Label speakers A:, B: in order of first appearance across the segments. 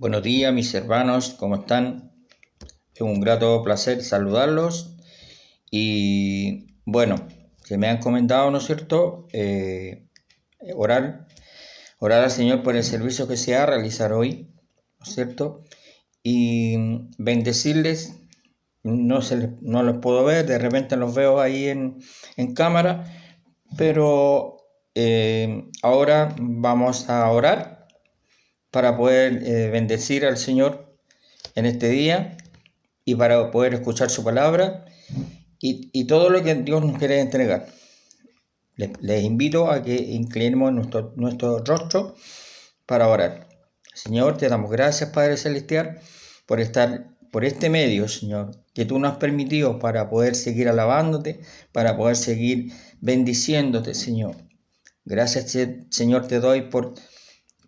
A: Buenos días, mis hermanos, ¿cómo están? Es un grato placer saludarlos. Y bueno, que me han comentado, ¿no es cierto? Orar, orar al Señor por el servicio que se va a realizar hoy, ¿no es cierto? Y bendecirles. No los puedo ver, de repente los veo ahí en cámara, pero ahora vamos a orar para poder bendecir al Señor en este día y para poder escuchar su palabra y todo lo que Dios nos quiere entregar. Les invito a que inclinemos nuestro rostro para orar. Señor, te damos gracias, Padre Celestial, por estar por este medio, Señor, que tú nos has permitido para poder seguir alabándote, para poder seguir bendiciéndote, Señor. Gracias, Señor, te doy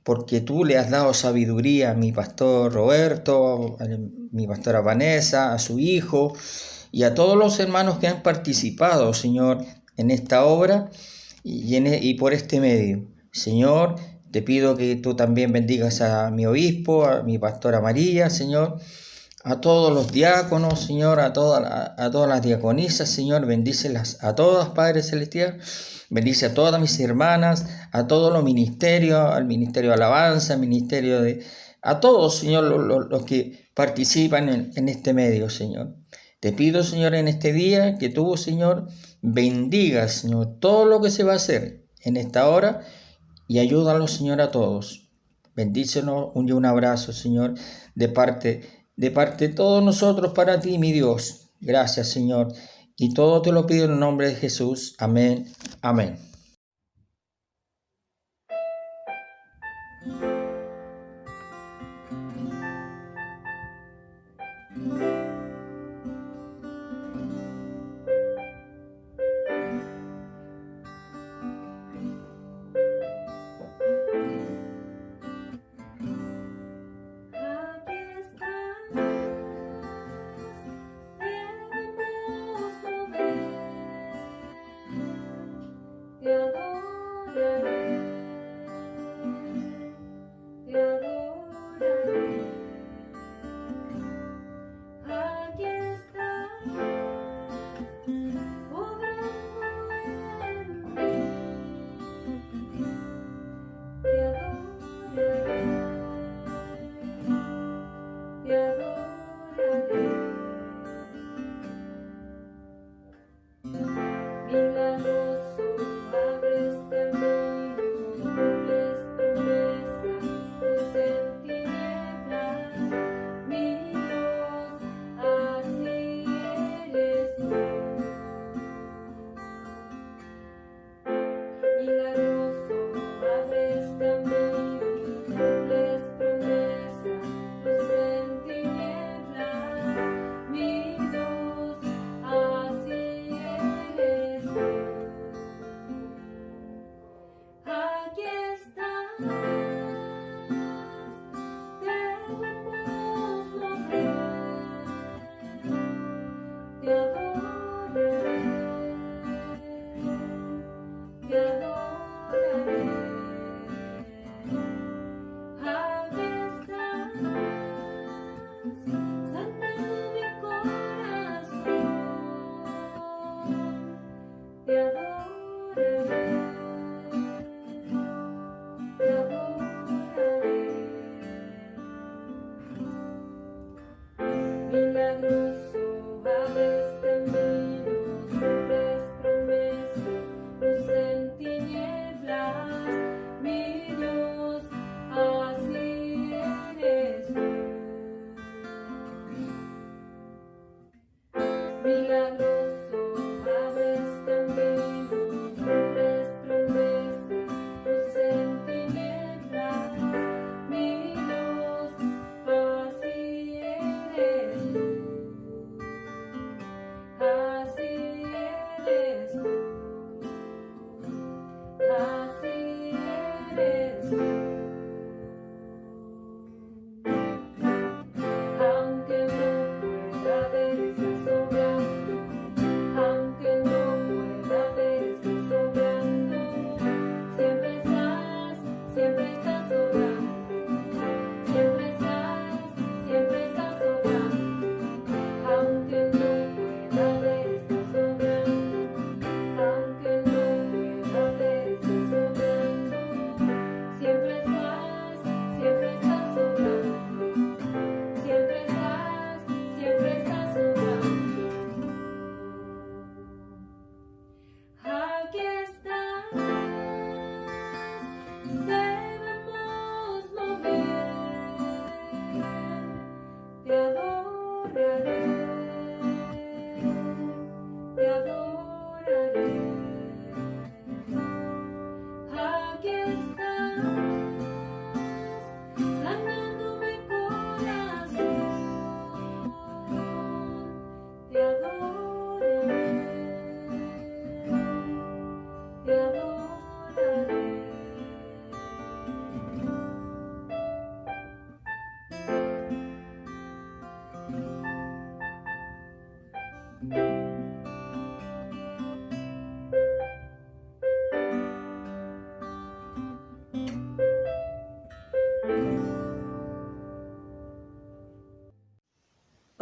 A: porque tú le has dado sabiduría a mi pastor Roberto, a mi pastora Vanessa, a su hijo y a todos los hermanos que han participado, Señor, en esta obra y por este medio. Señor, te pido que tú también bendigas a mi obispo, a mi pastora María, Señor, a todos los diáconos, Señor, a todas las diaconisas, Señor, bendícelas a todas, Padre Celestial. Bendice a todas mis hermanas, a todos los ministerios, al ministerio de alabanza, al ministerio a todos, Señor, los que participan en este medio, Señor. Te pido, Señor, en este día que tú, Señor, bendigas, Señor, todo lo que se va a hacer en esta hora y ayúdanos, Señor, a todos. Bendícenos, un abrazo, Señor, de parte de todos nosotros para ti, mi Dios. Gracias, Señor. Y todo te lo pido en el nombre de Jesús. Amén. Amén.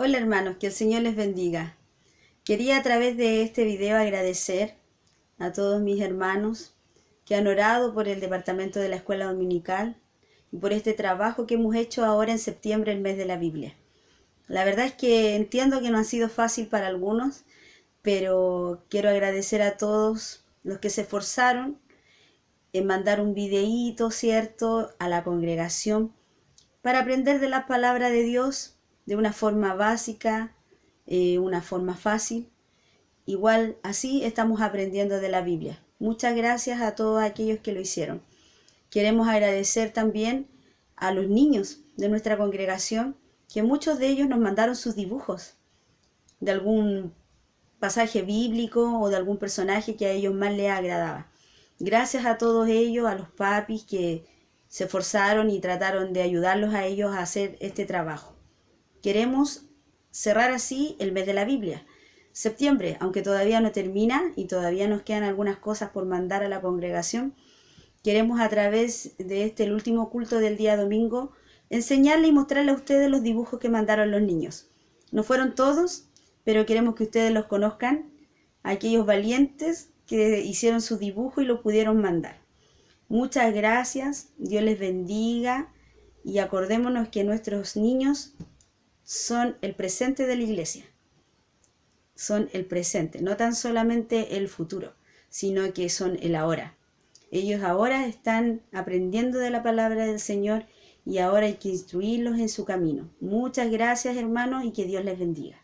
B: Hola hermanos, que el Señor les bendiga. Quería a través de este video agradecer a todos mis hermanos que han orado por el departamento de la escuela dominical y por este trabajo que hemos hecho ahora en septiembre, el mes de la Biblia. La verdad es que entiendo que no ha sido fácil para algunos, pero quiero agradecer a todos los que se esforzaron en mandar un videíto, ¿cierto?, a la congregación para aprender de la palabra de Dios de una forma básica, una forma fácil. Igual así estamos aprendiendo de la Biblia. Muchas gracias a todos aquellos que lo hicieron. Queremos agradecer también a los niños de nuestra congregación, que muchos de ellos nos mandaron sus dibujos de algún pasaje bíblico o de algún personaje que a ellos más les agradaba. Gracias a todos ellos, a los papis que se esforzaron y trataron de ayudarlos a ellos a hacer este trabajo. Queremos cerrar así el mes de la Biblia. Septiembre, aunque todavía no termina y todavía nos quedan algunas cosas por mandar a la congregación, queremos a través de el último culto del día domingo enseñarle y mostrarle a ustedes los dibujos que mandaron los niños. No fueron todos, pero queremos que ustedes los conozcan, aquellos valientes que hicieron su dibujo y lo pudieron mandar. Muchas gracias, Dios les bendiga y acordémonos que nuestros niños son el presente de la iglesia. Son el presente, no tan solamente el futuro, sino que son el ahora. Ellos ahora están aprendiendo de la palabra del Señor y ahora hay que instruirlos en su camino. Muchas gracias, hermanos, y que Dios les bendiga.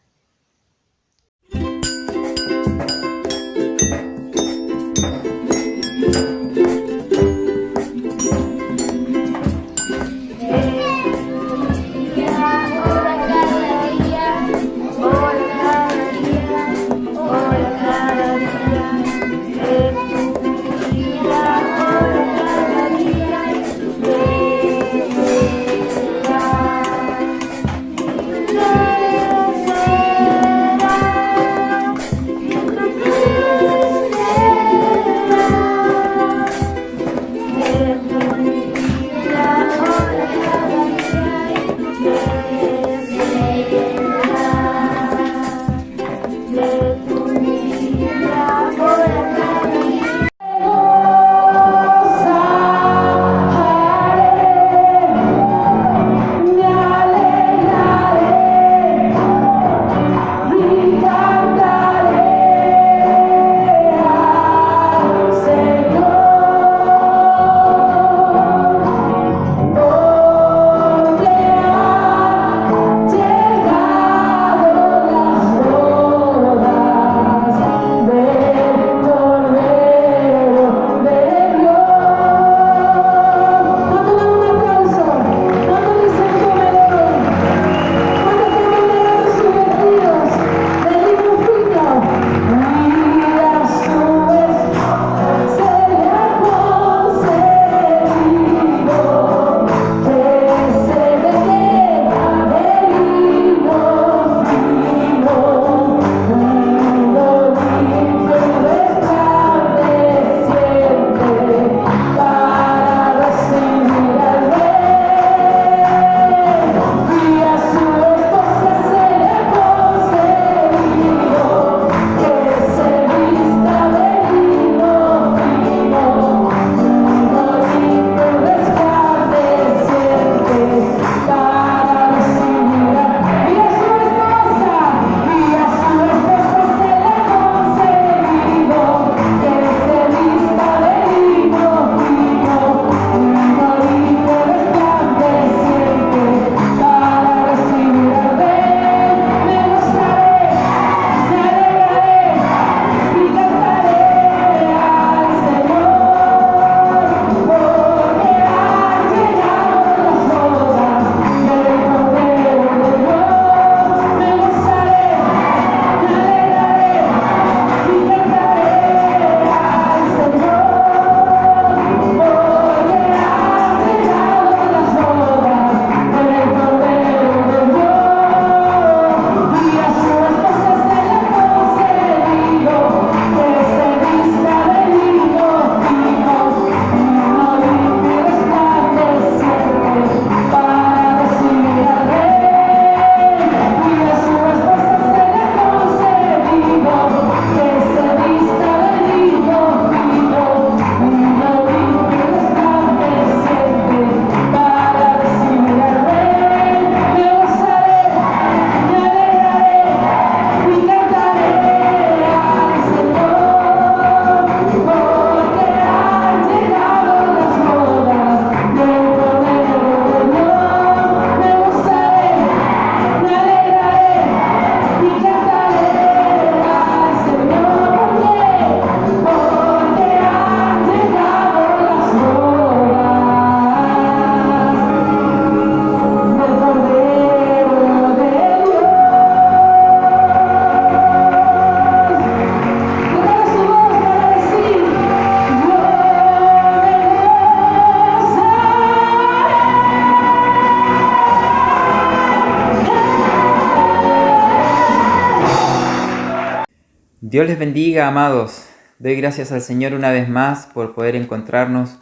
C: Dios les bendiga, amados. Doy gracias al Señor una vez más por poder encontrarnos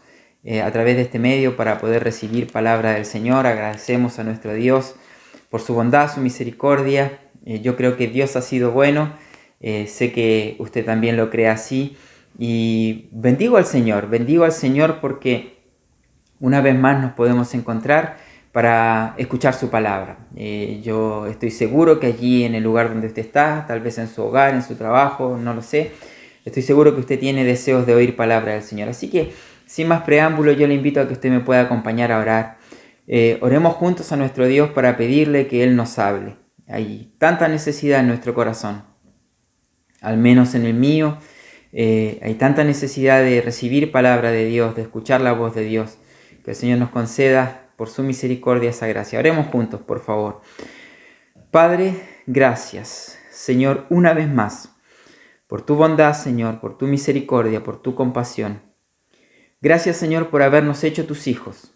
C: a través de este medio para poder recibir palabra del Señor. Agradecemos a nuestro Dios por su bondad, su misericordia. Yo creo que Dios ha sido bueno. Sé que usted también lo cree así. Y bendigo al Señor porque una vez más nos podemos encontrar para escuchar su palabra. Yo estoy seguro que allí en el lugar donde usted está, tal vez en su hogar, en su trabajo, no lo sé, estoy seguro que usted tiene deseos de oír palabra del Señor. Así que, sin más preámbulo, yo le invito a que usted me pueda acompañar a orar. Oremos juntos a nuestro Dios para pedirle que Él nos hable. Hay tanta necesidad en nuestro corazón, al menos en el mío. Hay tanta necesidad de recibir palabra de Dios, de escuchar la voz de Dios, que el Señor nos conceda por su misericordia esa gracia. Oremos juntos, por favor. Padre, gracias, Señor, una vez más, por tu bondad, Señor, por tu misericordia, por tu compasión. Gracias, Señor, por habernos hecho tus hijos.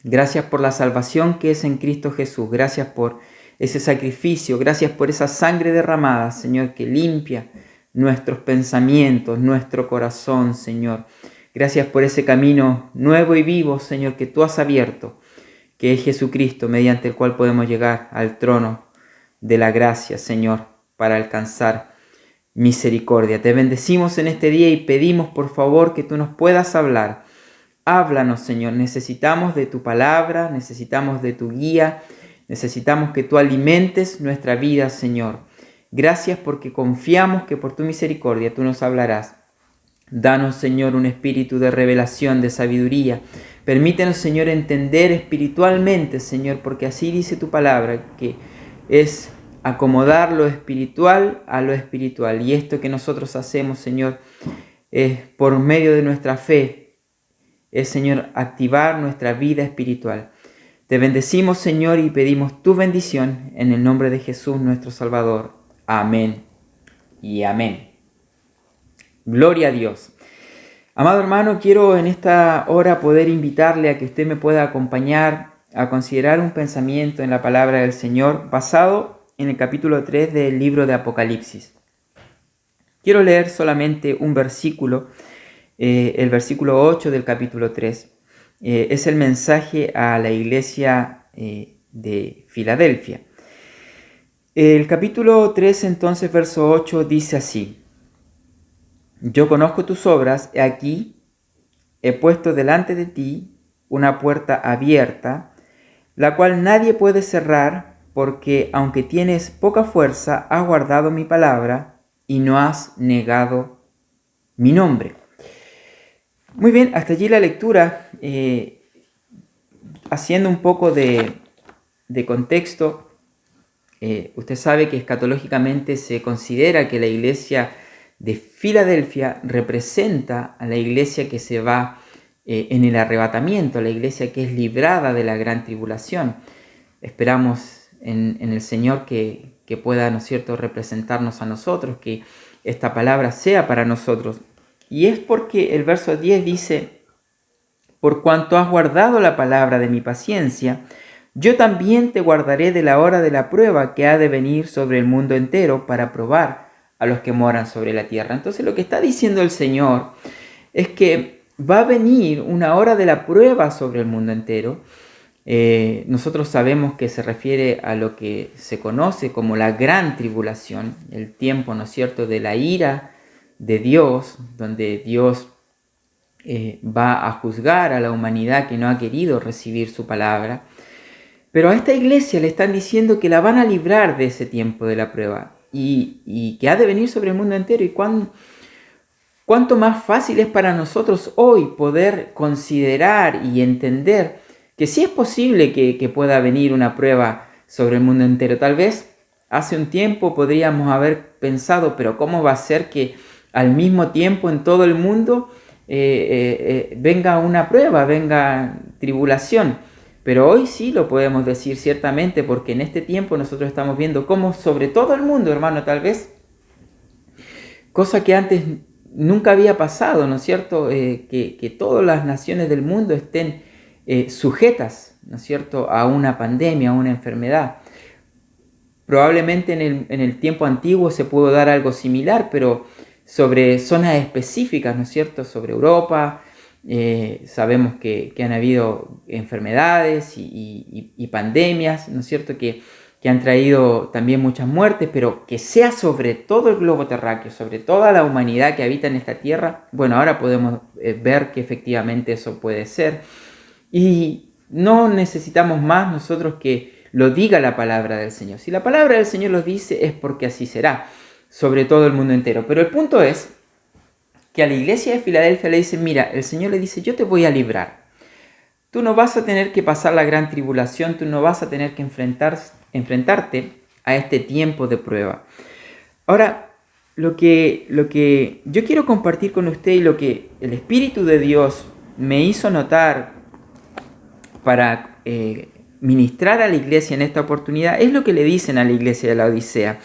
C: Gracias por la salvación que es en Cristo Jesús. Gracias por ese sacrificio. Gracias por esa sangre derramada, Señor, que limpia nuestros pensamientos, nuestro corazón, Señor. Gracias por ese camino nuevo y vivo, Señor, que tú has abierto, que es Jesucristo, mediante el cual podemos llegar al trono de la gracia, Señor, para alcanzar misericordia. Te bendecimos en este día y pedimos, por favor, que tú nos puedas hablar. Háblanos, Señor. Necesitamos de tu palabra, necesitamos de tu guía, necesitamos que tú alimentes nuestra vida, Señor. Gracias porque confiamos que por tu misericordia tú nos hablarás. Danos, Señor, un espíritu de revelación, de sabiduría. Permítenos, Señor, entender espiritualmente, Señor, porque así dice tu palabra, que es acomodar lo espiritual a lo espiritual. Y esto que nosotros hacemos, Señor, es por medio de nuestra fe, es, Señor, activar nuestra vida espiritual. Te bendecimos, Señor, y pedimos tu bendición en el nombre de Jesús, nuestro Salvador. Amén y amén. Gloria a Dios. Amado hermano, quiero en esta hora poder invitarle a que usted me pueda acompañar a considerar un pensamiento en la palabra del Señor basado en el capítulo 3 del libro de Apocalipsis. Quiero leer solamente un versículo, el versículo 8 del capítulo 3. Es el mensaje a la iglesia de Filadelfia. El capítulo 3, entonces, verso 8, dice así: Yo conozco tus obras, he aquí, he puesto delante de ti una puerta abierta, la cual nadie puede cerrar, porque aunque tienes poca fuerza, has guardado mi palabra y no has negado mi nombre. Muy bien, hasta allí la lectura. Haciendo un poco de contexto, usted sabe que escatológicamente se considera que la iglesia de Filadelfia representa a la iglesia que se va en el arrebatamiento, la iglesia que es librada de la gran tribulación. Esperamos en el Señor que pueda, ¿no es cierto?, representarnos a nosotros, que esta palabra sea para nosotros. Y es porque el verso 10 dice: Por cuanto has guardado la palabra de mi paciencia, yo también te guardaré de la hora de la prueba que ha de venir sobre el mundo entero para probar a los que moran sobre la tierra. Entonces lo que está diciendo el Señor es que va a venir una hora de la prueba sobre el mundo entero. Nosotros sabemos que se refiere a lo que se conoce como la gran tribulación, el tiempo, ¿no es cierto?, de la ira de Dios, donde Dios va a juzgar a la humanidad que no ha querido recibir su palabra. Pero a esta iglesia le están diciendo que la van a librar de ese tiempo de la prueba y que ha de venir sobre el mundo entero. Y cuánto más fácil es para nosotros hoy poder considerar y entender que sí es posible que pueda venir una prueba sobre el mundo entero. Tal vez hace un tiempo podríamos haber pensado, pero ¿cómo va a ser que al mismo tiempo en todo el mundo venga una prueba, venga tribulación? Pero hoy sí lo podemos decir ciertamente, porque en este tiempo nosotros estamos viendo cómo sobre todo el mundo, hermano, tal vez, cosa que antes nunca había pasado, ¿no es cierto?, que todas las naciones del mundo estén sujetas, ¿no es cierto?, a una pandemia, a una enfermedad. Probablemente en el tiempo antiguo se pudo dar algo similar, pero sobre zonas específicas, ¿no es cierto? Sobre Europa, sabemos que han habido enfermedades y pandemias, ¿no es cierto? Que han traído también muchas muertes, pero que sea sobre todo el globo terráqueo, sobre toda la humanidad que habita en esta tierra, bueno, ahora podemos ver que efectivamente eso puede ser. Y no necesitamos más nosotros que lo diga la palabra del Señor. Si la palabra del Señor lo dice, es porque así será, sobre todo el mundo entero. Pero el punto es que a la iglesia de Filadelfia le dice, mira, el Señor le dice, yo te voy a librar. Tú no vas a tener que pasar la gran tribulación, tú no vas a tener que enfrentarte a este tiempo de prueba. Ahora, lo que yo quiero compartir con usted y lo que el Espíritu de Dios me hizo notar para ministrar a la iglesia en esta oportunidad es lo que le dicen a la iglesia de la Odisea.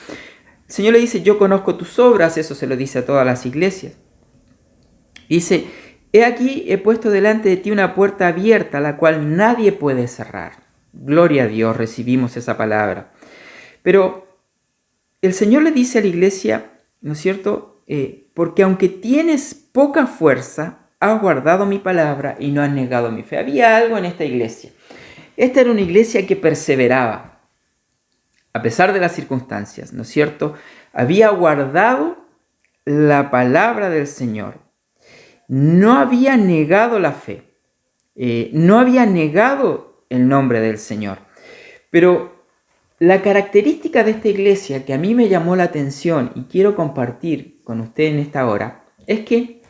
C: El Señor le dice, yo conozco tus obras, eso se lo dice a todas las iglesias. Dice, he aquí, he puesto delante de ti una puerta abierta, la cual nadie puede cerrar. Gloria a Dios, recibimos esa palabra. Pero el Señor le dice a la iglesia, ¿no es cierto? Porque aunque tienes poca fuerza, has guardado mi palabra y no has negado mi fe. Había algo en esta iglesia. Esta era una iglesia que perseveraba, a pesar de las circunstancias, ¿no es cierto? Había guardado la palabra del Señor. No había negado la fe, no había negado el nombre del Señor. Pero la característica de esta iglesia que a mí me llamó la atención y quiero compartir con usted en esta hora, es que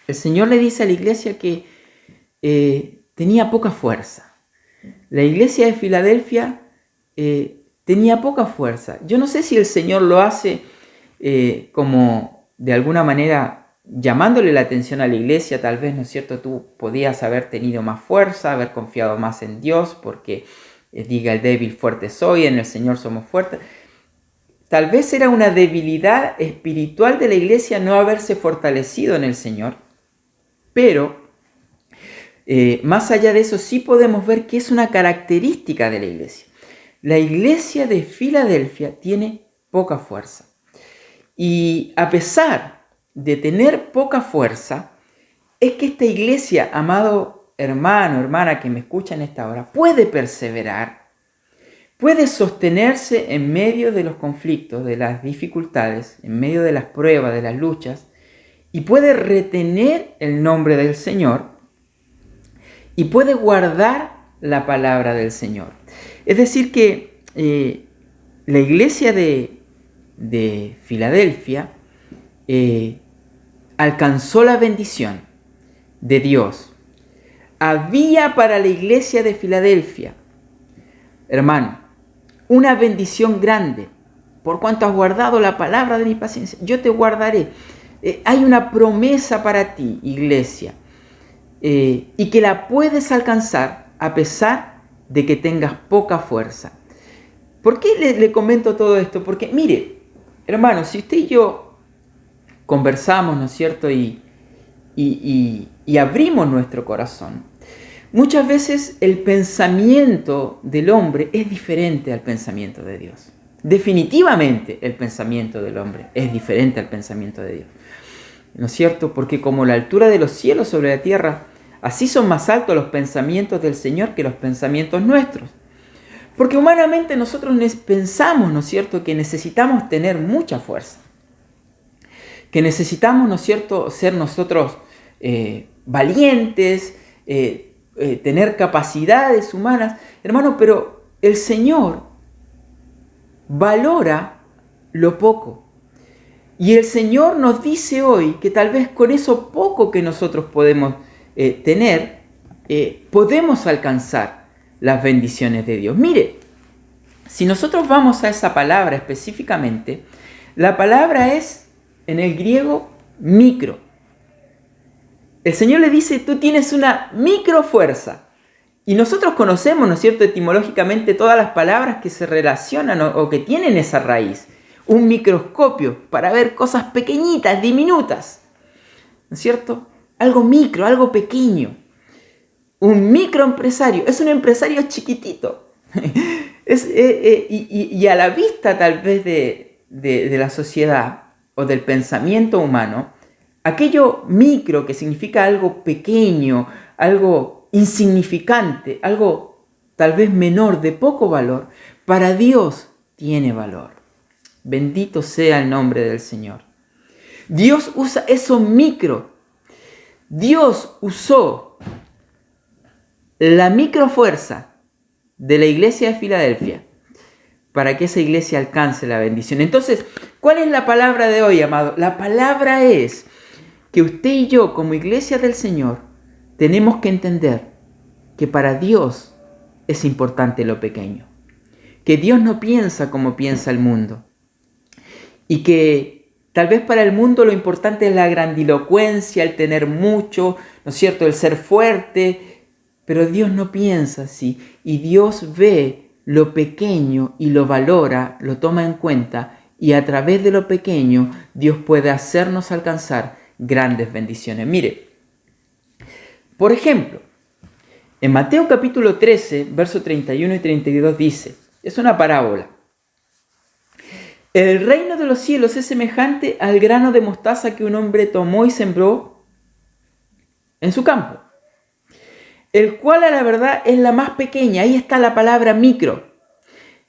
C: el Señor le dice a la iglesia que tenía poca fuerza. La iglesia de Filadelfia tenía poca fuerza. Yo no sé si el Señor lo hace como de alguna manera llamándole la atención a la iglesia, tal vez, ¿no es cierto?, tú podías haber tenido más fuerza, haber confiado más en Dios, porque diga el débil, fuerte soy, en el Señor somos fuertes. Tal vez era una debilidad espiritual de la iglesia no haberse fortalecido en el Señor, pero más allá de eso sí podemos ver que es una característica de la iglesia. La iglesia de Filadelfia tiene poca fuerza. Y a pesar de tener poca fuerza, es que esta iglesia, amado hermano, hermana que me escucha en esta hora, puede perseverar, puede sostenerse en medio de los conflictos, de las dificultades, en medio de las pruebas, de las luchas, y puede retener el nombre del Señor y puede guardar la palabra del Señor. Es decir que la iglesia de Filadelfia alcanzó la bendición de Dios. Había para la iglesia de Filadelfia, hermano, una bendición grande. Por cuanto has guardado la palabra de mi paciencia, yo te guardaré. Hay una promesa para ti, iglesia, y que la puedes alcanzar a pesar de que tengas poca fuerza. ¿Por qué le comento todo esto? Porque, mire, hermano, si usted y yo conversamos, ¿no es cierto? Y abrimos nuestro corazón. Muchas veces el pensamiento del hombre es diferente al pensamiento de Dios. Definitivamente el pensamiento del hombre es diferente al pensamiento de Dios. ¿No es cierto? Porque como la altura de los cielos sobre la tierra, así son más altos los pensamientos del Señor que los pensamientos nuestros. Porque humanamente nosotros pensamos, ¿no es cierto?, que necesitamos tener mucha fuerza. Que necesitamos, ¿no es cierto?, ser nosotros valientes, tener capacidades humanas. Hermano, pero el Señor valora lo poco. Y el Señor nos dice hoy que tal vez con eso poco que nosotros podemos tener, podemos alcanzar las bendiciones de Dios. Mire, si nosotros vamos a esa palabra específicamente, la palabra es en el griego micro. El Señor le dice, tú tienes una micro fuerza. Y nosotros conocemos, ¿no es cierto?, etimológicamente todas las palabras que se relacionan o que tienen esa raíz. Un microscopio para ver cosas pequeñitas, diminutas. ¿No es cierto? Algo micro, algo pequeño. Un microempresario es un empresario chiquitito. Y a la vista tal vez de la sociedad o del pensamiento humano, aquello micro que significa algo pequeño, algo insignificante, algo tal vez menor, de poco valor, para Dios tiene valor. Bendito sea el nombre del Señor. Dios usa eso micro. Dios usó la microfuerza de la iglesia de Filadelfia para que esa iglesia alcance la bendición. Entonces, ¿cuál es la palabra de hoy, amado? La palabra es que usted y yo, como iglesia del Señor, tenemos que entender que para Dios es importante lo pequeño. Que Dios no piensa como piensa el mundo. Y que tal vez para el mundo lo importante es la grandilocuencia, el tener mucho, ¿no es cierto?, el ser fuerte. Pero Dios no piensa así. Y Dios ve lo pequeño y lo valora, lo toma en cuenta. Y a través de lo pequeño, Dios puede hacernos alcanzar grandes bendiciones. Mire, por ejemplo, en Mateo capítulo 13, versos 31 y 32 dice, es una parábola. El reino de los cielos es semejante al grano de mostaza que un hombre tomó y sembró en su campo, el cual a la verdad es la más pequeña, ahí está la palabra micro,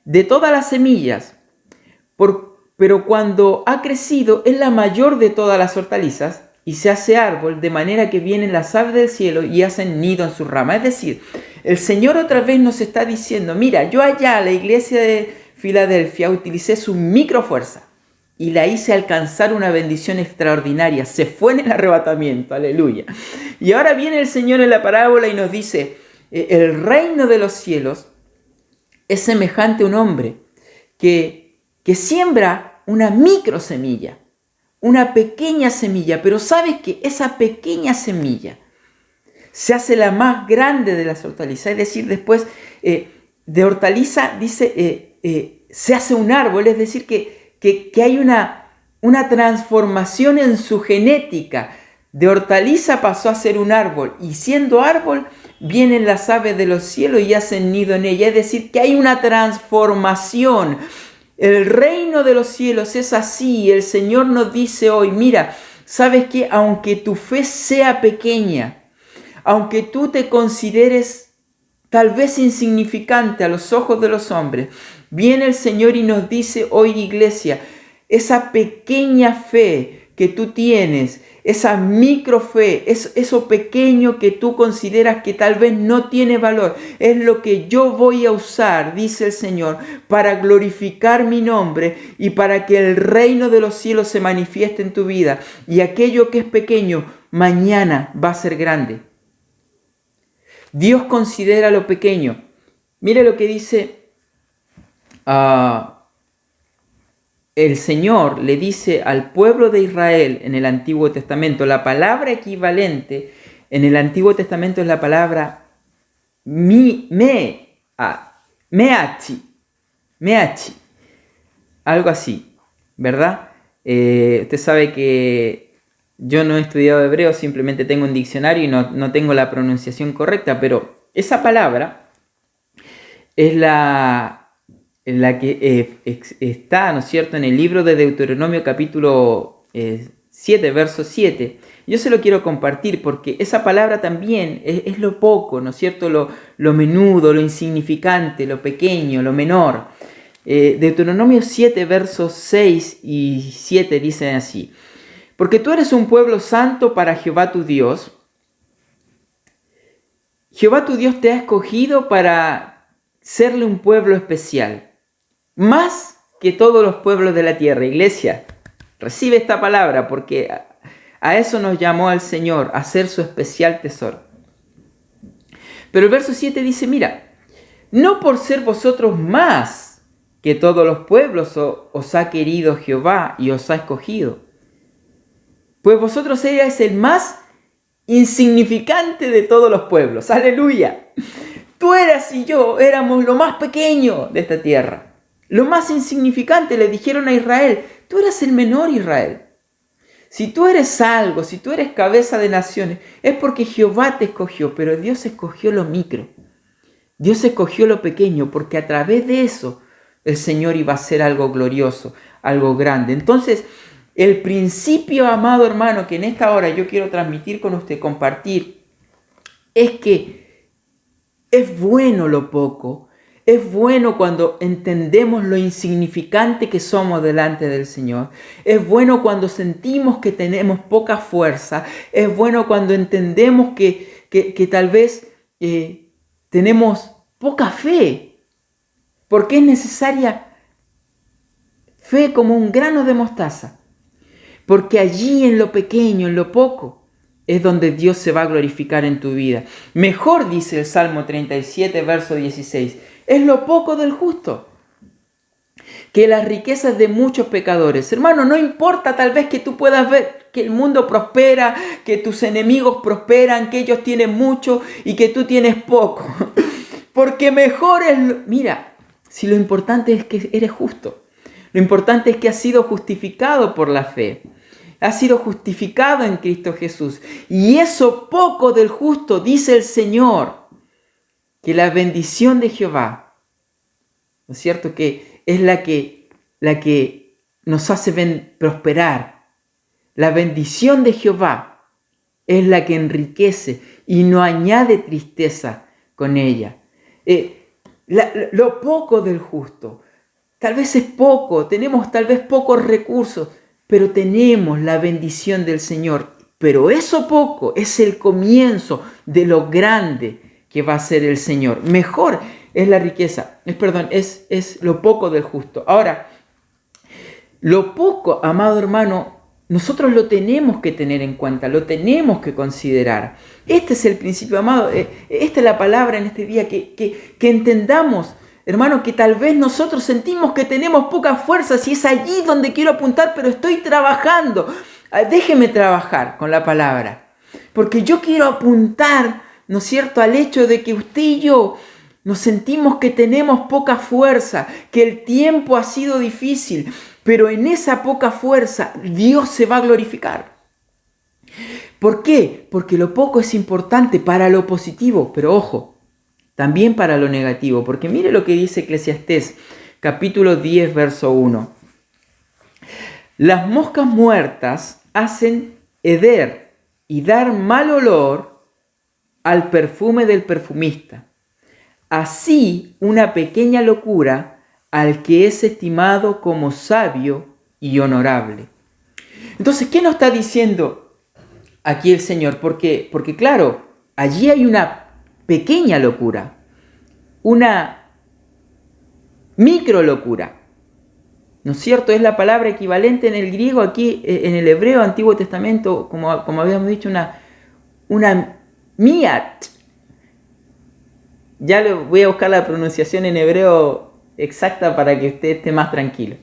C: de todas las semillas, pero cuando ha crecido es la mayor de todas las hortalizas y se hace árbol, de manera que vienen las aves del cielo y hacen nido en sus ramas. Es decir, el Señor otra vez nos está diciendo, mira, yo allá, la iglesia de Filadelfia, utilicé su microfuerza y la hice alcanzar una bendición extraordinaria. Se fue en el arrebatamiento, aleluya. Y ahora viene el Señor en la parábola y nos dice, el reino de los cielos es semejante a un hombre que siembra una micro semilla, una pequeña semilla, pero sabes que esa pequeña semilla se hace la más grande de las hortalizas, es decir, después de hortaliza, dice, se hace un árbol, es decir, que hay una transformación en su genética. De hortaliza pasó a ser un árbol, y siendo árbol, vienen las aves de los cielos y hacen nido en ella, es decir, que hay una transformación. El reino de los cielos es así. El Señor nos dice hoy, mira, ¿sabes qué? Aunque tu fe sea pequeña, aunque tú te consideres tal vez insignificante a los ojos de los hombres, viene el Señor y nos dice hoy, iglesia, esa pequeña fe que tú tienes, esa microfe, eso pequeño que tú consideras que tal vez no tiene valor, es lo que yo voy a usar, dice el Señor, para glorificar mi nombre y para que el reino de los cielos se manifieste en tu vida. Y aquello que es pequeño, mañana va a ser grande. Dios considera lo pequeño. Mire lo que dice el Señor le dice al pueblo de Israel en el Antiguo Testamento. La palabra equivalente en el Antiguo Testamento es la palabra meachi, algo así, ¿verdad? Usted sabe que yo no he estudiado hebreo, simplemente tengo un diccionario y no tengo la pronunciación correcta, pero esa palabra es la que está, ¿no es cierto?, en el libro de Deuteronomio capítulo 7, verso 7. Yo se lo quiero compartir porque esa palabra también es lo poco, ¿no es cierto?, lo menudo, lo insignificante, lo pequeño, lo menor. Deuteronomio 7, versos 6 y 7 dicen así: porque tú eres un pueblo santo para Jehová tu Dios. Jehová tu Dios te ha escogido para serle un pueblo especial, más que todos los pueblos de la tierra. Iglesia, recibe esta palabra porque a eso nos llamó al Señor, a ser su especial tesoro. Pero el verso 7 dice, mira, no por ser vosotros más que todos los pueblos os ha querido Jehová y os ha escogido, pues vosotros erais el más insignificante de todos los pueblos. ¡Aleluya! Tú eras y yo éramos lo más pequeño de esta tierra. Lo más insignificante. Le dijeron a Israel, tú eras el menor, Israel. Si tú eres algo, si tú eres cabeza de naciones, es porque Jehová te escogió, pero Dios escogió lo micro. Dios escogió lo pequeño porque a través de eso el Señor iba a hacer algo glorioso, algo grande. Entonces, el principio, amado hermano, que en esta hora yo quiero transmitir con usted, compartir, es que es bueno lo poco. Es bueno cuando entendemos lo insignificante que somos delante del Señor. Es bueno cuando sentimos que tenemos poca fuerza. Es bueno cuando entendemos que tal vez tenemos poca fe. Porque es necesaria fe como un grano de mostaza. Porque allí en lo pequeño, en lo poco, es donde Dios se va a glorificar en tu vida. Mejor, dice el Salmo 37, verso 16, es lo poco del justo que las riquezas de muchos pecadores. Hermano, no importa tal vez que tú puedas ver que el mundo prospera, que tus enemigos prosperan, que ellos tienen mucho y que tú tienes poco. Porque mejor es... Mira, si lo importante es que eres justo, lo importante es que has sido justificado por la fe. Has sido justificado en Cristo Jesús. Y eso poco del justo, dice el Señor, que la bendición de Jehová, ¿no es cierto? Que es la que nos hace prosperar. La bendición de Jehová es la que enriquece y no añade tristeza con ella. Lo poco del justo, tal vez es poco, tenemos tal vez pocos recursos, pero tenemos la bendición del Señor. Pero eso poco es el comienzo de lo grande que va a ser el Señor. Mejor es la riqueza, es lo poco del justo. Ahora, lo poco, amado hermano, nosotros lo tenemos que tener en cuenta, lo tenemos que considerar. Este es el principio, amado. Esta es la palabra en este día, que entendamos, hermano, que tal vez nosotros sentimos que tenemos poca fuerza, si es allí donde quiero apuntar, pero estoy trabajando. Déjeme trabajar con la palabra, porque yo quiero apuntar, ¿no es cierto?, al hecho de que usted y yo nos sentimos que tenemos poca fuerza, que el tiempo ha sido difícil, pero en esa poca fuerza Dios se va a glorificar. ¿Por qué? Porque lo poco es importante para lo positivo, pero ojo, también para lo negativo, porque mire lo que dice Eclesiastés, capítulo 10, verso 1. Las moscas muertas hacen heder y dar mal olor al perfume del perfumista. Así una pequeña locura al que es estimado como sabio y honorable. Entonces, ¿qué nos está diciendo aquí el Señor? Porque claro, allí hay una pequeña locura, una micro locura, ¿no es cierto? Es la palabra equivalente en el griego, aquí en el hebreo Antiguo Testamento, como habíamos dicho, una miat. Ya le voy a buscar la pronunciación en hebreo exacta para que usted esté más tranquilo.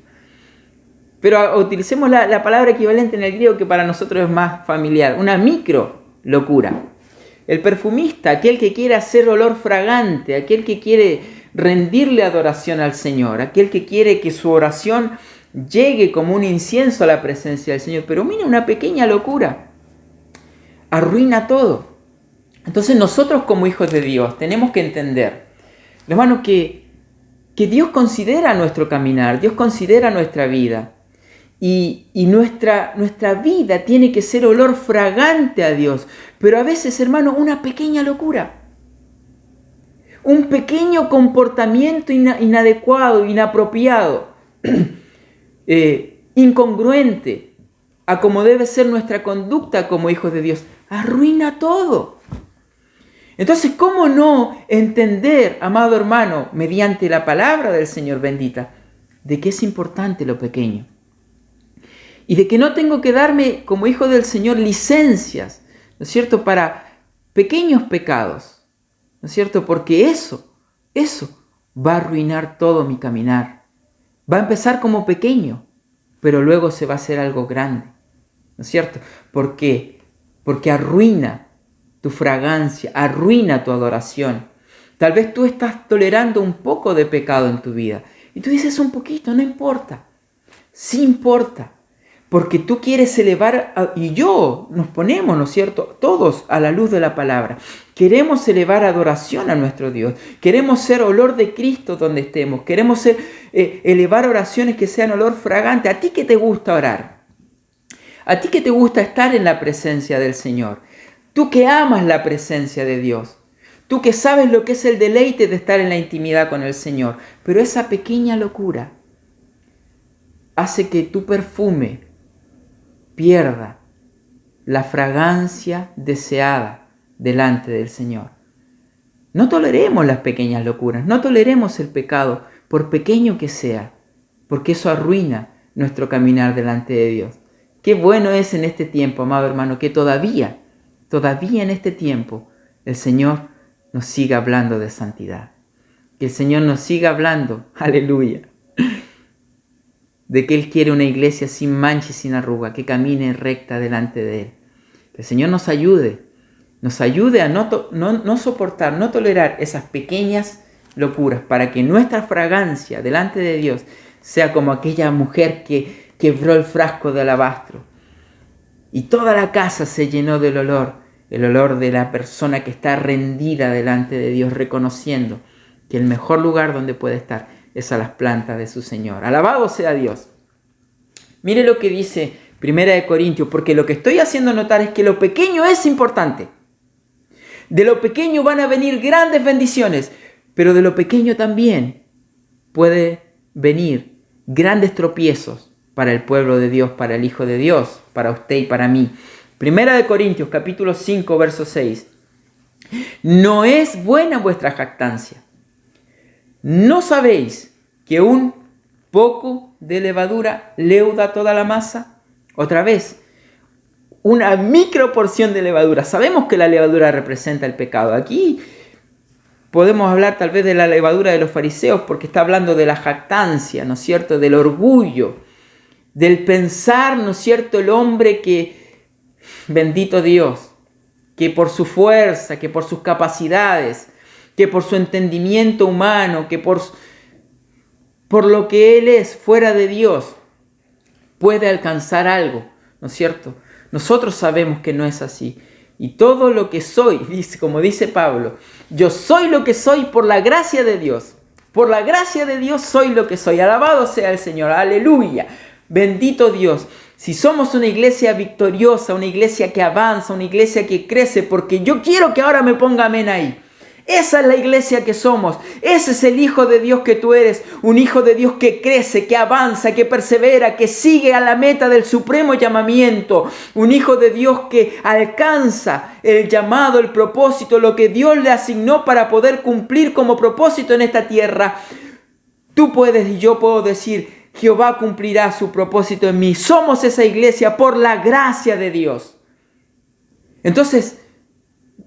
C: Pero utilicemos la palabra equivalente en el griego, que para nosotros es más familiar. Una micro locura. El perfumista, aquel que quiere hacer olor fragante, aquel que quiere rendirle adoración al Señor, aquel que quiere que su oración llegue como un incienso a la presencia del Señor. Pero mira, una pequeña locura arruina todo. Entonces nosotros como hijos de Dios tenemos que entender, hermano, que Dios considera nuestro caminar, Dios considera nuestra vida. Y nuestra vida tiene que ser olor fragante a Dios. Pero a veces, hermano, una pequeña locura, un pequeño comportamiento inadecuado, inapropiado, incongruente a como debe ser nuestra conducta como hijos de Dios, arruina todo. Entonces, ¿cómo no entender, amado hermano, mediante la palabra del Señor bendita, de que es importante lo pequeño? Y de que no tengo que darme, como hijo del Señor, licencias, ¿no es cierto?, para pequeños pecados, ¿no es cierto? Porque eso va a arruinar todo mi caminar. Va a empezar como pequeño, pero luego se va a hacer algo grande, ¿no es cierto? ¿Por qué? Porque arruina tu fragancia, arruina tu adoración. Tal vez tú estás tolerando un poco de pecado en tu vida. Y tú dices un poquito, no importa. Sí importa. porque tú quieres elevar, y yo nos ponemos, ¿no es cierto?, todos a la luz de la palabra. Queremos elevar adoración a nuestro Dios. Queremos ser olor de Cristo donde estemos. Queremos elevar oraciones que sean olor fragante. ¿A ti qué te gusta orar? ¿A ti qué te gusta estar en la presencia del Señor? Tú que amas la presencia de Dios. Tú que sabes lo que es el deleite de estar en la intimidad con el Señor. Pero esa pequeña locura hace que tu perfume pierda la fragancia deseada delante del Señor. No toleremos las pequeñas locuras, no toleremos el pecado, por pequeño que sea, porque eso arruina nuestro caminar delante de Dios. Qué bueno es en este tiempo, amado hermano, que todavía en este tiempo, el Señor nos siga hablando de santidad. Que el Señor nos siga hablando, aleluya, de que Él quiere una iglesia sin mancha y sin arruga, que camine recta delante de Él. Que el Señor nos ayude a no soportar, no tolerar esas pequeñas locuras, para que nuestra fragancia delante de Dios sea como aquella mujer que quebró el frasco de alabastro y toda la casa se llenó del olor, el olor de la persona que está rendida delante de Dios, reconociendo que el mejor lugar donde puede estar es a las plantas de su Señor. Alabado sea Dios. Mire lo que dice 1 Corintios, porque lo que estoy haciendo notar es que lo pequeño es importante. De lo pequeño van a venir grandes bendiciones, pero de lo pequeño también puede venir grandes tropiezos para el pueblo de Dios, para el Hijo de Dios, para usted y para mí. 1 Corintios capítulo 5, verso 6. No es buena vuestra jactancia. ¿No sabéis que un poco de levadura leuda toda la masa? Otra vez, una micro porción de levadura. Sabemos que la levadura representa el pecado. Aquí podemos hablar tal vez de la levadura de los fariseos, porque está hablando de la jactancia, ¿no es cierto?, del orgullo, del pensar, ¿no es cierto?, el hombre que, bendito Dios, que por su fuerza, que por sus capacidades, que por su entendimiento humano, que por lo que él es fuera de Dios, puede alcanzar algo, ¿no es cierto? Nosotros sabemos que no es así. Y todo lo que soy, como dice Pablo, yo soy lo que soy por la gracia de Dios. Por la gracia de Dios soy lo que soy. Alabado sea el Señor. Aleluya. Bendito Dios. Si somos una iglesia victoriosa, una iglesia que avanza, una iglesia que crece, porque yo quiero que ahora me ponga amén ahí. Esa es la iglesia que somos. Ese es el Hijo de Dios que tú eres. Un Hijo de Dios que crece, que avanza, que persevera, que sigue a la meta del supremo llamamiento. Un Hijo de Dios que alcanza el llamado, el propósito, lo que Dios le asignó para poder cumplir como propósito en esta tierra. Tú puedes y yo puedo decir, Jehová cumplirá su propósito en mí. Somos esa iglesia por la gracia de Dios. Entonces,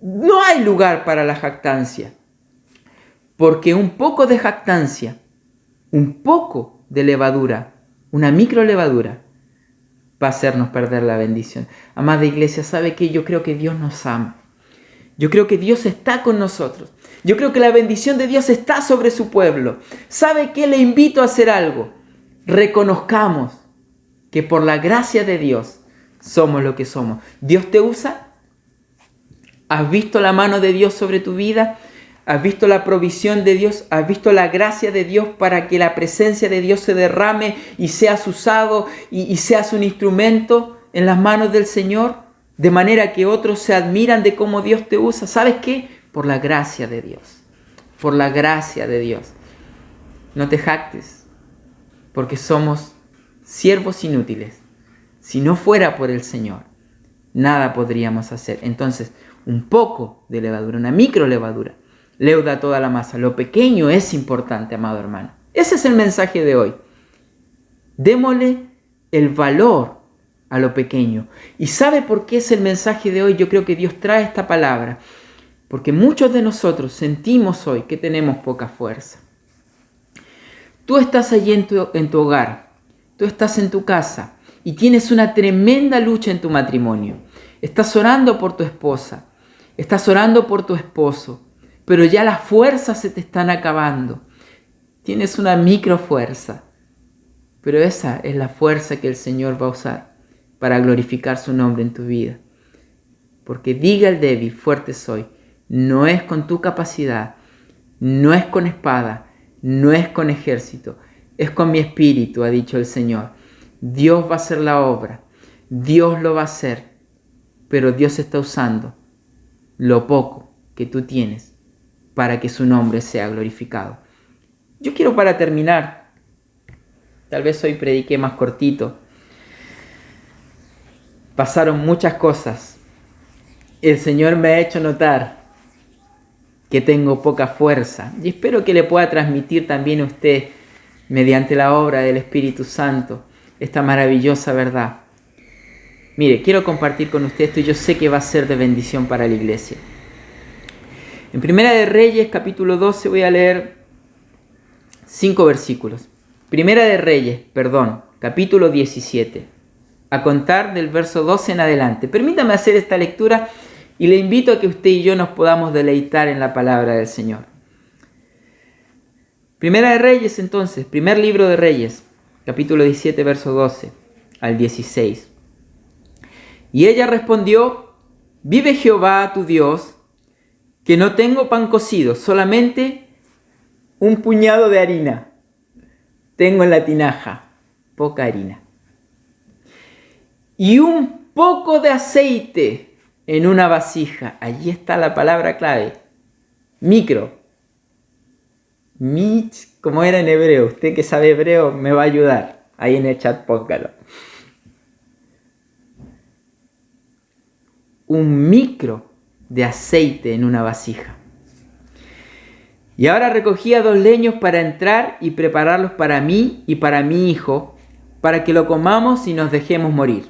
C: no hay lugar para la jactancia, porque un poco de jactancia, un poco de levadura, una micro levadura, va a hacernos perder la bendición. Amada iglesia, ¿sabe qué? Yo creo que Dios nos ama. Yo creo que Dios está con nosotros. Yo creo que la bendición de Dios está sobre su pueblo. ¿Sabe qué? Le invito a hacer algo. Reconozcamos que por la gracia de Dios somos lo que somos. Dios te usa. ¿Has visto la mano de Dios sobre tu vida? ¿Has visto la provisión de Dios? ¿Has visto la gracia de Dios para que la presencia de Dios se derrame y seas usado y seas un instrumento en las manos del Señor? De manera que otros se admiran de cómo Dios te usa. ¿Sabes qué? Por la gracia de Dios. Por la gracia de Dios. No te jactes, porque somos siervos inútiles. Si no fuera por el Señor, nada podríamos hacer. Entonces, un poco de levadura, una micro levadura, leuda toda la masa. Lo pequeño es importante, amado hermano. Ese es el mensaje de hoy. Démosle el valor a lo pequeño. ¿Y sabe por qué es el mensaje de hoy? Yo creo que Dios trae esta palabra, porque muchos de nosotros sentimos hoy que tenemos poca fuerza. Tú estás allí en tu hogar, tú estás en tu casa y tienes una tremenda lucha en tu matrimonio. Estás orando por tu esposa. Estás orando por tu esposo, pero ya las fuerzas se te están acabando. Tienes una micro fuerza, pero esa es la fuerza que el Señor va a usar para glorificar su nombre en tu vida. Porque diga el débil, fuerte soy. No es con tu capacidad, no es con espada, no es con ejército, es con mi espíritu, ha dicho el Señor. Dios va a hacer la obra, Dios lo va a hacer, pero Dios está usando lo poco que tú tienes para que su nombre sea glorificado. Yo quiero, para terminar, tal vez hoy prediqué más cortito, pasaron muchas cosas. El Señor me ha hecho notar que tengo poca fuerza y espero que le pueda transmitir también a usted, mediante la obra del Espíritu Santo, esta maravillosa verdad. Mire, quiero compartir con usted esto y yo sé que va a ser de bendición para la iglesia. En Primera de Reyes, capítulo 12, voy a leer 5 versículos. Primera de Reyes, capítulo 17. A contar del verso 12 en adelante. Permítame hacer esta lectura y le invito a que usted y yo nos podamos deleitar en la palabra del Señor. Primera de Reyes, entonces, primer libro de Reyes, capítulo 17, verso 12 al 16. Y ella respondió: vive Jehová tu Dios, que no tengo pan cocido, solamente un puñado de harina tengo en la tinaja, poca harina, y un poco de aceite en una vasija. Allí está la palabra clave, micro. Como era en hebreo, usted que sabe hebreo me va a ayudar, ahí en el chat póngalo. Un micro de aceite en una vasija. Y ahora recogía 2 leños para entrar y prepararlos para mí y para mi hijo, para que lo comamos y nos dejemos morir.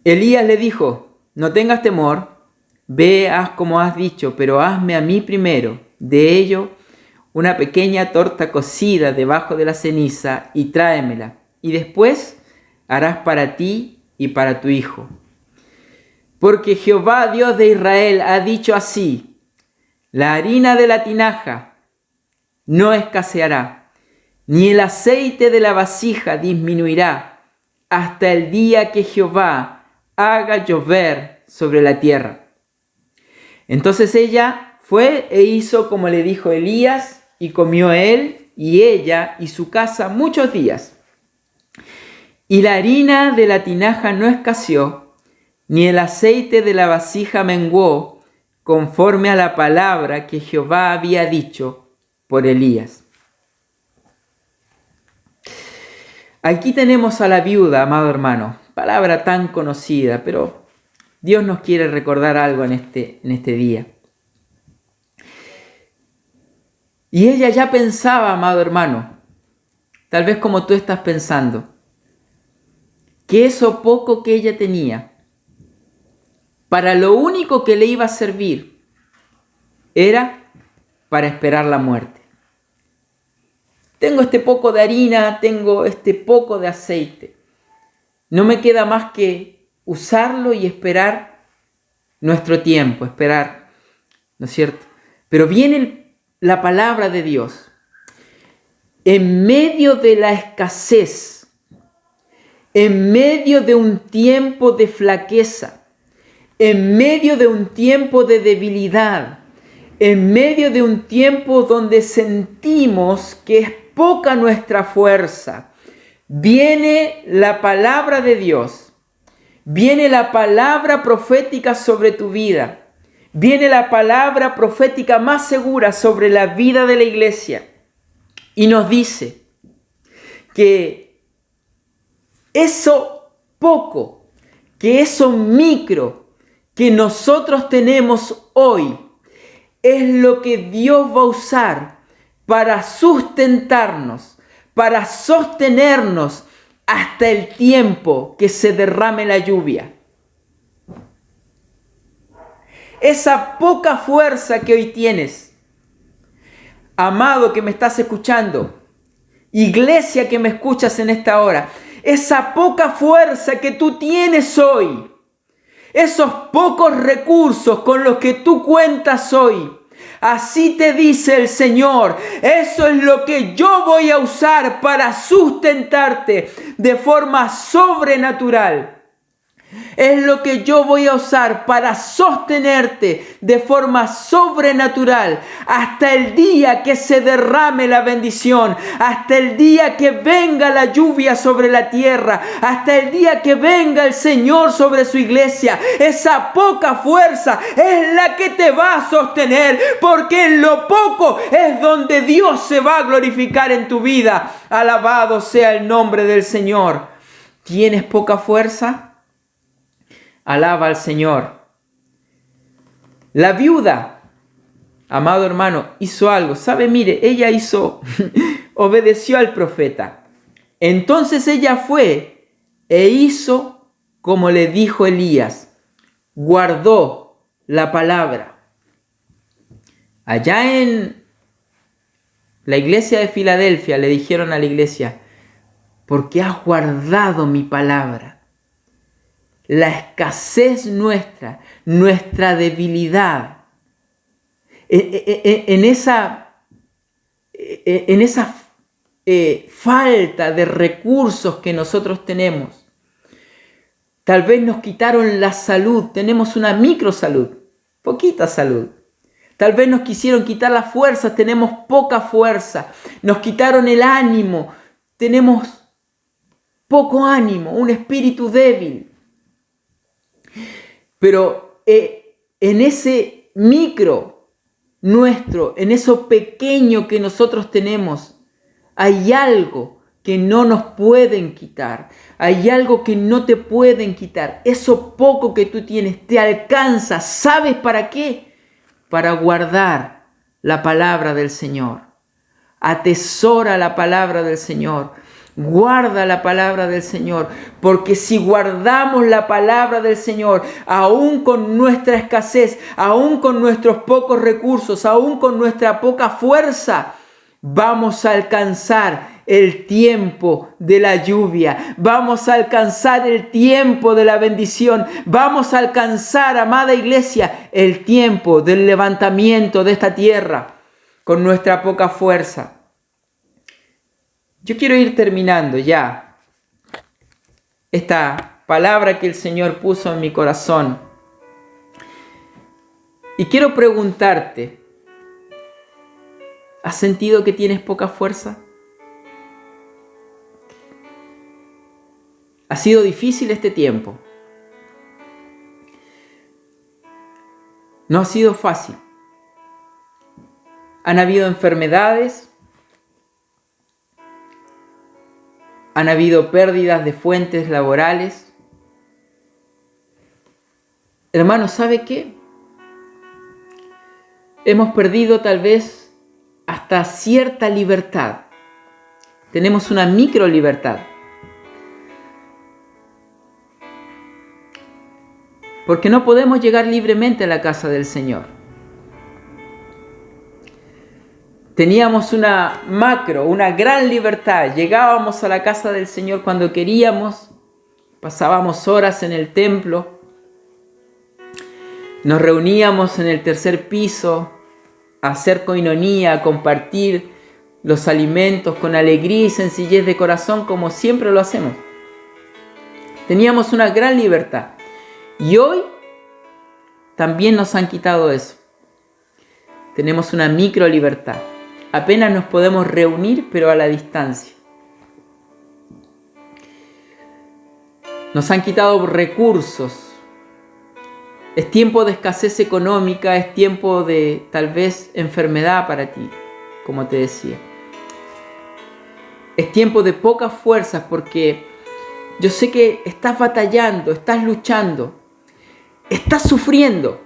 C: Elías le dijo: no tengas temor, ve, haz como has dicho, pero hazme a mí primero de ello una pequeña torta cocida debajo de la ceniza y tráemela, y después harás para ti y para tu hijo. Porque Jehová, Dios de Israel, ha dicho así: la harina de la tinaja no escaseará, ni el aceite de la vasija disminuirá, hasta el día que Jehová haga llover sobre la tierra. Entonces ella fue e hizo como le dijo Elías, y comió él y ella y su casa muchos días. Y la harina de la tinaja no escaseó, ni el aceite de la vasija menguó, conforme a la palabra que Jehová había dicho por Elías. Aquí tenemos a la viuda, amado hermano, palabra tan conocida, pero Dios nos quiere recordar algo en este día. Y ella ya pensaba, amado hermano, tal vez como tú estás pensando, que eso poco que ella tenía, para lo único que le iba a servir, era para esperar la muerte. Tengo este poco de harina, tengo este poco de aceite. No me queda más que usarlo y esperar nuestro tiempo, esperar, ¿no es cierto? Pero viene la palabra de Dios. En medio de la escasez, en medio de un tiempo de flaqueza, en medio de un tiempo de debilidad, en medio de un tiempo donde sentimos que es poca nuestra fuerza, viene la palabra de Dios, viene la palabra profética sobre tu vida, viene la palabra profética más segura sobre la vida de la iglesia y nos dice que eso poco, que eso micro que nosotros tenemos hoy es lo que Dios va a usar para sustentarnos, para sostenernos hasta el tiempo que se derrame la lluvia. Esa poca fuerza que hoy tienes, amado que me estás escuchando, iglesia que me escuchas en esta hora, esa poca fuerza que tú tienes hoy, esos pocos recursos con los que tú cuentas hoy, Así te dice el Señor. Eso es lo que yo voy a usar para sustentarte de forma sobrenatural. Es lo que yo voy a usar para sostenerte de forma sobrenatural hasta el día que se derrame la bendición, hasta el día que venga la lluvia sobre la tierra, hasta el día que venga el Señor sobre su iglesia. Esa poca fuerza es la que te va a sostener, porque en lo poco es donde Dios se va a glorificar en tu vida. Alabado sea el nombre del Señor. ¿Tienes poca fuerza? Alaba al Señor. La viuda, amado hermano, hizo algo. ¿Sabe? Mire, ella obedeció al profeta. Entonces ella fue e hizo como le dijo Elías. Guardó la palabra. Allá en la iglesia de Filadelfia le dijeron a la iglesia, porque has guardado mi palabra. La escasez nuestra, nuestra debilidad, en esa falta de recursos que nosotros tenemos. Tal vez nos quitaron la salud, tenemos una microsalud, poquita salud. Tal vez nos quisieron quitar las fuerzas, tenemos poca fuerza. Nos quitaron el ánimo, tenemos poco ánimo, un espíritu débil. Pero en ese micro nuestro, en eso pequeño que nosotros tenemos, hay algo que no nos pueden quitar. Hay algo que no te pueden quitar. Eso poco que tú tienes te alcanza. ¿Sabes para qué? Para guardar la palabra del Señor. Atesora la palabra del Señor. Guarda la palabra del Señor, porque si guardamos la palabra del Señor, aún con nuestra escasez, aún con nuestros pocos recursos, aún con nuestra poca fuerza, vamos a alcanzar el tiempo de la lluvia, vamos a alcanzar el tiempo de la bendición, vamos a alcanzar, amada iglesia, el tiempo del levantamiento de esta tierra con nuestra poca fuerza. Yo quiero ir terminando ya esta palabra que el Señor puso en mi corazón. Y quiero preguntarte, ¿has sentido que tienes poca fuerza? Ha sido difícil este tiempo. No ha sido fácil. Han habido enfermedades. Han habido pérdidas de fuentes laborales. Hermano, ¿sabe qué? Hemos perdido tal vez hasta cierta libertad. Tenemos una micro libertad. Porque no podemos llegar libremente a la casa del Señor. Teníamos una gran libertad. Llegábamos a la casa del Señor cuando queríamos. Pasábamos horas en el templo. Nos reuníamos en el tercer piso a hacer coinonía, a compartir los alimentos con alegría y sencillez de corazón como siempre lo hacemos. Teníamos una gran libertad. Y hoy también nos han quitado eso. Tenemos una micro libertad. Apenas nos podemos reunir, pero a la distancia. Nos han quitado recursos. Es tiempo de escasez económica, es tiempo de tal vez enfermedad para ti, como te decía. Es tiempo de pocas fuerzas porque yo sé que estás batallando, estás luchando, estás sufriendo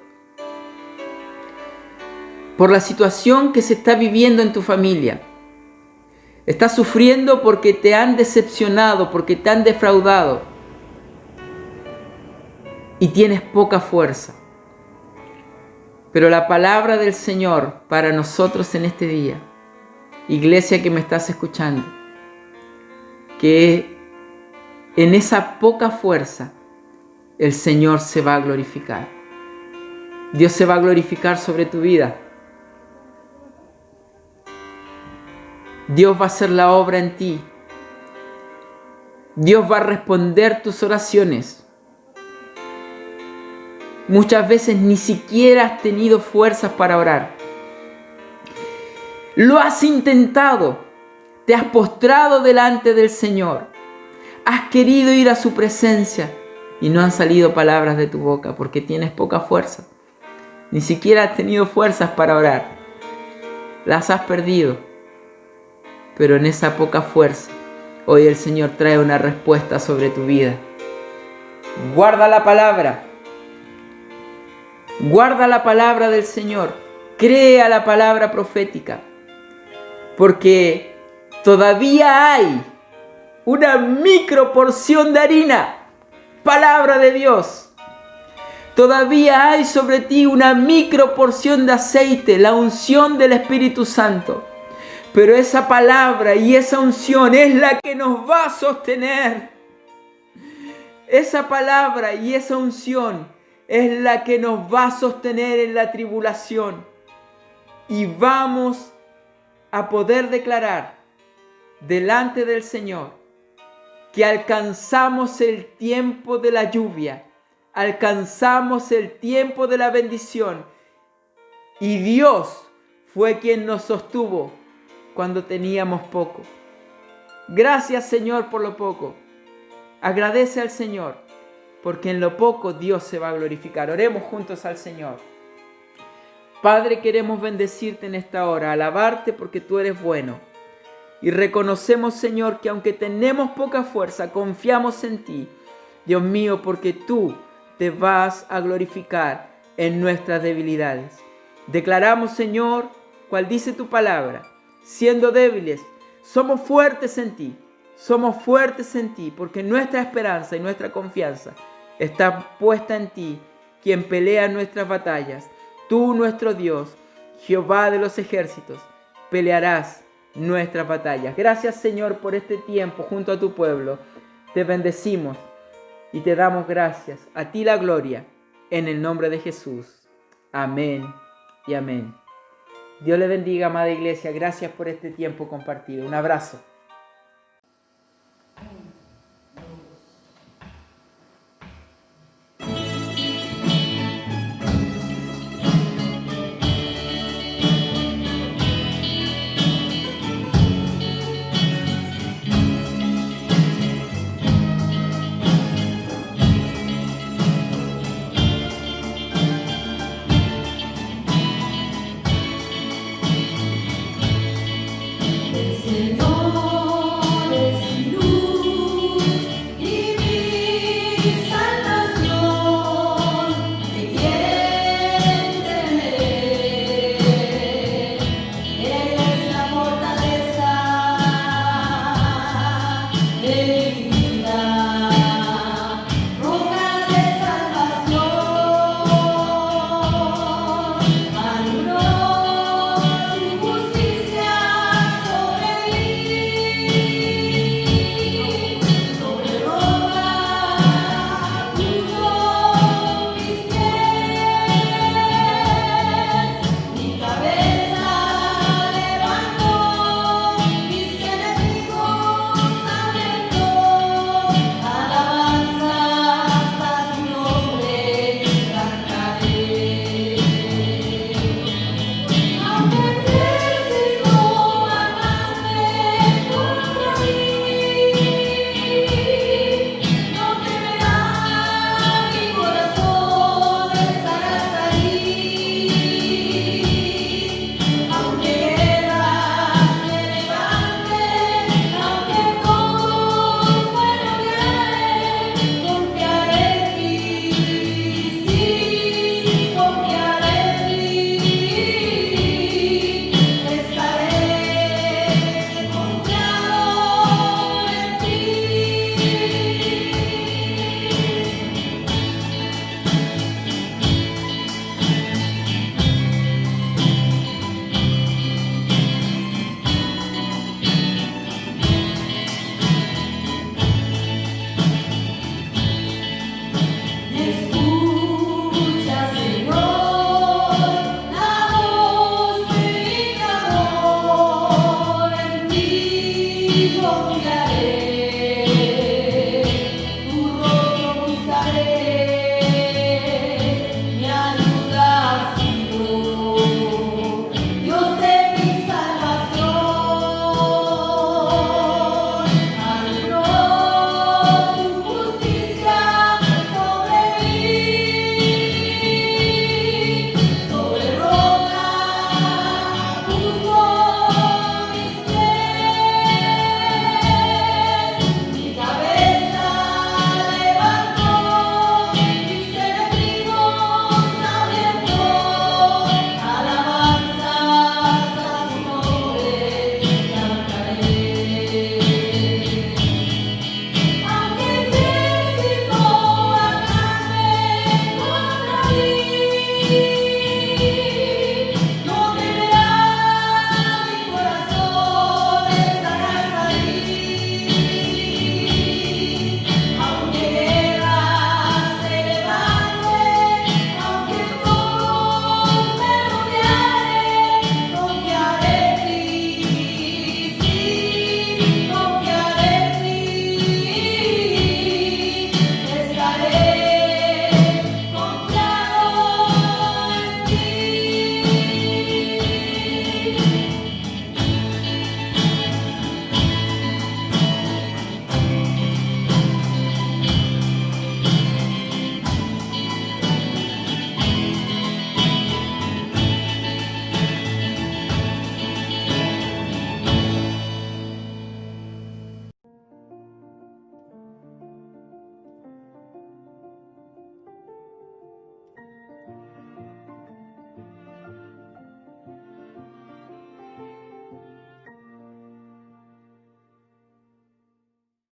C: por la situación que se está viviendo en tu familia. Estás sufriendo porque te han decepcionado, porque te han defraudado. Y tienes poca fuerza. Pero la palabra del Señor para nosotros en este día, iglesia que me estás escuchando, que en esa poca fuerza el Señor se va a glorificar. Dios se va a glorificar sobre tu vida. Dios va a hacer la obra en ti. Dios va a responder tus oraciones. Muchas veces ni siquiera has tenido fuerzas para orar. Lo has intentado. Te has postrado delante del Señor. Has querido ir a su presencia y no han salido palabras de tu boca porque tienes poca fuerza. Ni siquiera has tenido fuerzas para orar. Las has perdido. Pero en esa poca fuerza, hoy el Señor trae una respuesta sobre tu vida. Guarda la palabra. Guarda la palabra del Señor. Cree a la palabra profética. Porque todavía hay una micro porción de harina. Palabra de Dios. Todavía hay sobre ti una micro porción de aceite, la unción del Espíritu Santo. Pero esa palabra y esa unción es la que nos va a sostener. Esa palabra y esa unción es la que nos va a sostener en la tribulación. Y vamos a poder declarar delante del Señor que alcanzamos el tiempo de la lluvia, alcanzamos el tiempo de la bendición. Y Dios fue quien nos sostuvo cuando teníamos poco. Gracias, Señor, por lo poco. Agradece al Señor, porque en lo poco Dios se va a glorificar. Oremos juntos al Señor. Padre, queremos bendecirte en esta hora, alabarte porque tú eres bueno. Y reconocemos, Señor, que aunque tenemos poca fuerza, confiamos en ti, Dios mío, porque tú te vas a glorificar en nuestras debilidades. Declaramos, Señor, cual dice tu palabra, siendo débiles, somos fuertes en ti. Somos fuertes en ti, porque nuestra esperanza y nuestra confianza está puesta en ti, quien pelea nuestras batallas. Tú, nuestro Dios, Jehová de los ejércitos, pelearás nuestras batallas. Gracias, Señor, por este tiempo junto a tu pueblo. Te bendecimos y te damos gracias. A ti la gloria, en el nombre de Jesús. Amén y amén. Dios le bendiga, amada iglesia. Gracias por este tiempo compartido. Un abrazo.